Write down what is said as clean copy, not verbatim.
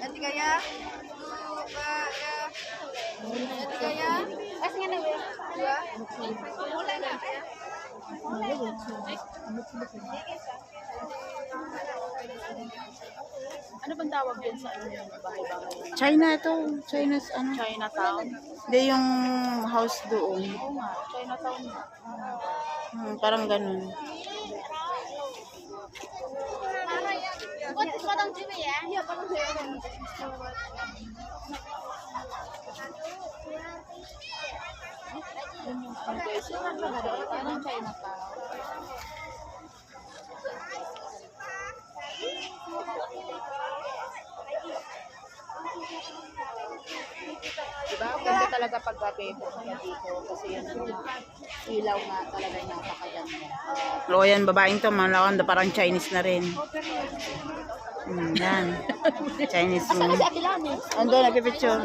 Ganti kaya? Ganti kaya? Kasi nga na dua. Wala na. Ano bang tawag yan sa ano yung bahay-bahay? China to. China's ano. Chinatown? Hindi yung house doon. Oo nga, Chinatown nga. Parang ganun. Buat potong juga ya? Iya, potong juga. Yun yung ano guys, yung parang Chinatown. Diba? Ganda talaga pag gabi pumunta dito kasi yun ang ilaw nga talaga yung napakaganda. O yan, babaeng to. Malakanda parang Chinese na rin. Yan. Chinese mo. Kasi Atilano. Ando, nagpipicture.